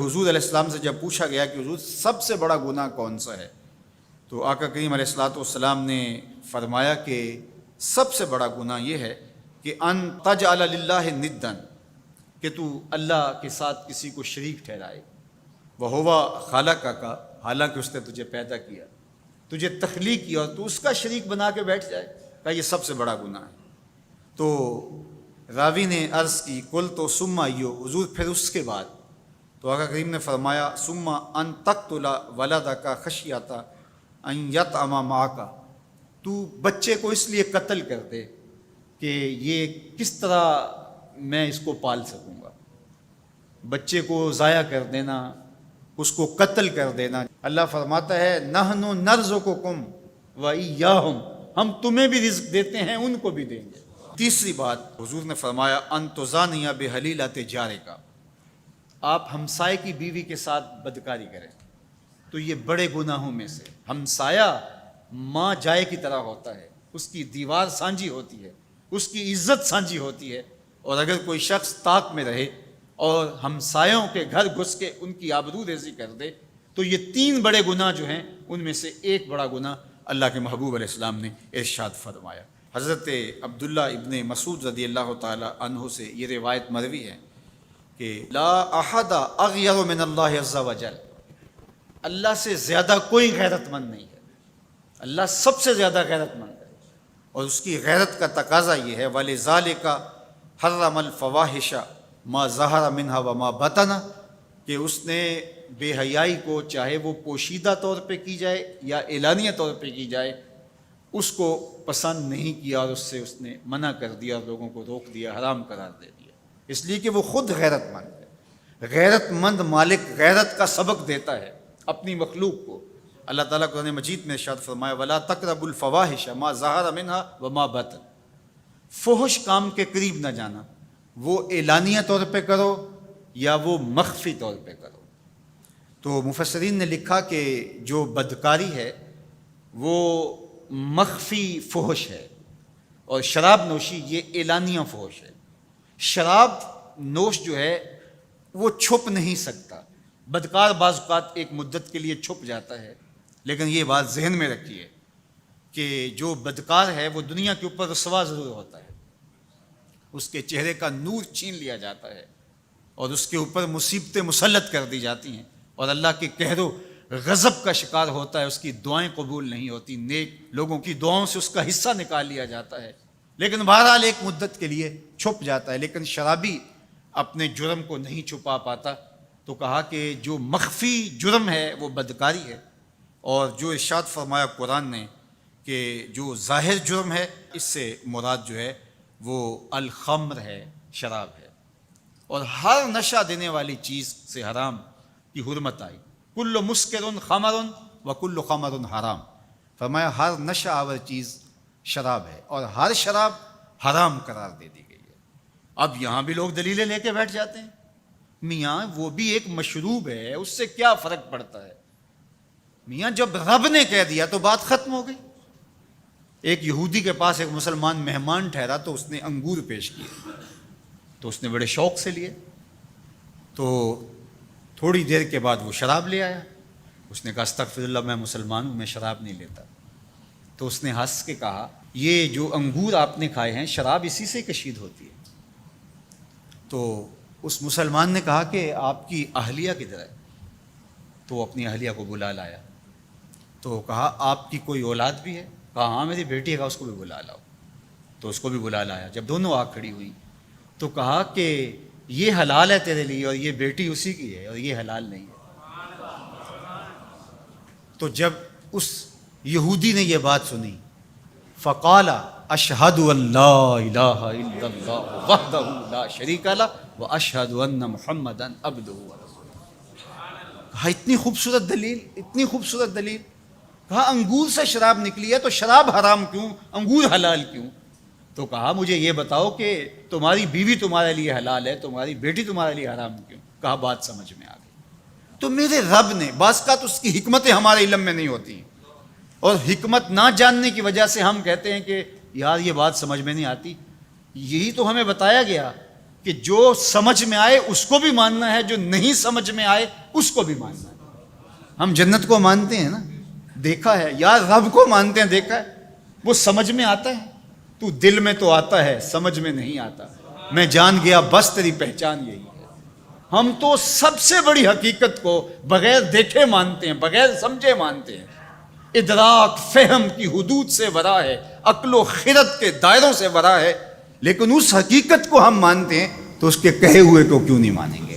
حضور علیہ السلام سے جب پوچھا گیا کہ حضور سب سے بڑا گناہ کون سا ہے، تو آقا کریم علیہ السلام نے فرمایا کہ سب سے بڑا گناہ یہ ہے کہ ان تجعل للہ ندًا، کہ تو اللہ کے ساتھ کسی کو شریک ٹھہرائے، وہو خلقک، حالانکہ اس نے تجھے پیدا کیا، تجھے تخلیق کیا، اور تو اس کا شریک بنا کے بیٹھ جائے، کہا یہ سب سے بڑا گناہ ہے۔ تو راوی نے عرض کی قلت ثم ایو، حضور پھر اس کے بعد؟ تو آقا کریم نے فرمایا ثم ان تقتل ولدک خشیۃ ان یطعم معک، تو بچے کو اس لیے قتل کر دے کہ یہ کس طرح میں اس کو پال سکوں گا، بچے کو ضائع کر دینا، اس کو قتل کر دینا۔ اللہ فرماتا ہے نحن نرزقکم وایاہم، ہم تمہیں بھی رزق دیتے ہیں، ان کو بھی دیں گے۔ تیسری بات حضور نے فرمایا ان تزانی بحلیلۃ جارک، آپ ہمسائے کی بیوی کے ساتھ بدکاری کریں، تو یہ بڑے گناہوں میں سے۔ ہمسایہ ماں جائے کی طرح ہوتا ہے، اس کی دیوار سانجھی ہوتی ہے، اس کی عزت سانجھی ہوتی ہے، اور اگر کوئی شخص طاق میں رہے اور ہمسایوں کے گھر گھس کے ان کی آبرو ریزی کر دے، تو یہ تین بڑے گناہ جو ہیں ان میں سے ایک بڑا گناہ اللہ کے محبوب علیہ السلام نے ارشاد فرمایا۔ حضرت عبداللہ ابن مسعود رضی اللہ تعالی عنہ سے یہ روایت مروی ہے کہ لا احد اغیر من اللہ عز وجل، اللہ سے زیادہ کوئی غیرت مند نہیں ہے، اللہ سب سے زیادہ غیرت مند ہے، اور اس کی غیرت کا تقاضا یہ ہے وَلِذَالِكَ حَرَّمَ الْفَوَاحِشَ مَا ظَهَرَ مِنْهَا وَمَا بَطَنَ، کہ اس نے بے حیائی کو چاہے وہ پوشیدہ طور پہ کی جائے یا اعلانیہ طور پہ کی جائے، اس کو پسند نہیں کیا، اور اس نے منع کر دیا، اور لوگوں کو روک دیا، حرام قرار دے دیا، اس لیے کہ وہ خود غیرت مند ہے۔ غیرت مند مالک غیرت کا سبق دیتا ہے اپنی مخلوق کو۔ اللہ تعالیٰ قرآن مجید میں ارشاد فرمایا وَلَا تَقْرَبُوا الْفَوَاحِشَ مَا ظَهَرَ مِنْهَا وَمَا بَطَنَ، فحش کام کے قریب نہ جانا، وہ اعلانیہ طور پہ کرو یا وہ مخفی طور پہ کرو۔ تو مفسرین نے لکھا کہ جو بدکاری ہے وہ مخفی فحش ہے، اور شراب نوشی یہ اعلانیہ فحش ہے۔ شراب نوش جو ہے وہ چھپ نہیں سکتا، بدکار بعض اوقات ایک مدت کے لیے چھپ جاتا ہے، لیکن یہ بات ذہن میں رکھیے کہ جو بدکار ہے وہ دنیا کے اوپر رسوا ضرور ہوتا ہے، اس کے چہرے کا نور چھین لیا جاتا ہے، اور اس کے اوپر مصیبتیں مسلط کر دی جاتی ہیں، اور اللہ کے قہر و غضب کا شکار ہوتا ہے، اس کی دعائیں قبول نہیں ہوتی، نیک لوگوں کی دعاؤں سے اس کا حصہ نکال لیا جاتا ہے، لیکن بہرحال ایک مدت کے لیے چھپ جاتا ہے۔ لیکن شرابی اپنے جرم کو نہیں چھپا پاتا، تو کہا کہ جو مخفی جرم ہے وہ بدکاری ہے، اور جو ارشاد فرمایا قرآن نے کہ جو ظاہر جرم ہے اس سے مراد جو ہے وہ الخمر ہے، شراب ہے، اور ہر نشہ دینے والی چیز سے حرام کی حرمت آئی۔ کل مسکر خمر و کل خمر حرام، فرمایا ہر نشہ آور چیز شراب ہے، اور ہر شراب حرام قرار دے دی گئی ہے۔ اب یہاں بھی لوگ دلیلیں لے کے بیٹھ جاتے ہیں، میاں وہ بھی ایک مشروب ہے، اس سے کیا فرق پڑتا ہے؟ میاں جب رب نے کہہ دیا تو بات ختم ہو گئی۔ ایک یہودی کے پاس ایک مسلمان مہمان ٹھہرا، تو اس نے انگور پیش کیے، تو اس نے بڑے شوق سے لیے، تو تھوڑی دیر کے بعد وہ شراب لے آیا۔ اس نے کہا استغفر اللہ، میں مسلمان ہوں، میں شراب نہیں لیتا۔ تو اس نے ہنس کے کہا یہ جو انگور آپ نے کھائے ہیں شراب اسی سے کشید ہوتی ہے۔ تو اس مسلمان نے کہا کہ آپ کی اہلیہ کدھر ہے؟ تو وہ اپنی اہلیہ کو بلا لایا، تو کہا آپ کی کوئی اولاد بھی ہے؟ کہا ہاں میری بیٹی ہے، کہا اس کو بھی بلا لاؤ۔ تو اس کو بھی بلا لایا۔ جب دونوں آ کھڑی ہوئی تو کہا کہ یہ حلال ہے تیرے لیے، اور یہ بیٹی اسی کی ہے، اور یہ حلال نہیں ہے۔ تو جب اس یہودی نے یہ بات سنی فقال اشہد ان لا الہ الا اللہ وحدہ لا شریک لہ واشہد ان محمدا عبدہ ورسولہ۔ کہا اتنی خوبصورت دلیل، اتنی خوبصورت دلیل۔ کہا انگور سے شراب نکلی ہے تو شراب حرام کیوں، انگور حلال کیوں؟ تو کہا مجھے یہ بتاؤ کہ تمہاری بیوی تمہارے لیے حلال ہے، تمہاری بیٹی تمہارے لیے حرام کیوں؟ کہا بات سمجھ میں آ گئی۔ تو میرے رب نے، بعض کا تو اس کی حکمتیں ہمارے علم میں نہیں ہوتی، اور حکمت نہ جاننے کی وجہ سے ہم کہتے ہیں کہ یار یہ بات سمجھ میں نہیں آتی۔ یہی تو ہمیں بتایا گیا کہ جو سمجھ میں آئے اس کو بھی ماننا ہے، جو نہیں سمجھ میں آئے اس کو بھی ماننا ہے۔ ہم جنت کو مانتے ہیں نا، دیکھا ہے، یا رب کو مانتے ہیں، دیکھا ہے، وہ سمجھ میں آتا ہے، تو دل میں تو آتا ہے، سمجھ میں نہیں آتا۔ میں جان گیا بس تیری پہچان یہی ہے۔ ہم تو سب سے بڑی حقیقت کو بغیر دیکھے مانتے ہیں، بغیر سمجھے مانتے ہیں۔ ادراک فہم کی حدود سے ورا ہے، عقل و خرد کے دائروں سے ورا ہے، لیکن اس حقیقت کو ہم مانتے ہیں تو اس کے کہے ہوئے کو کیوں نہیں مانیں گے؟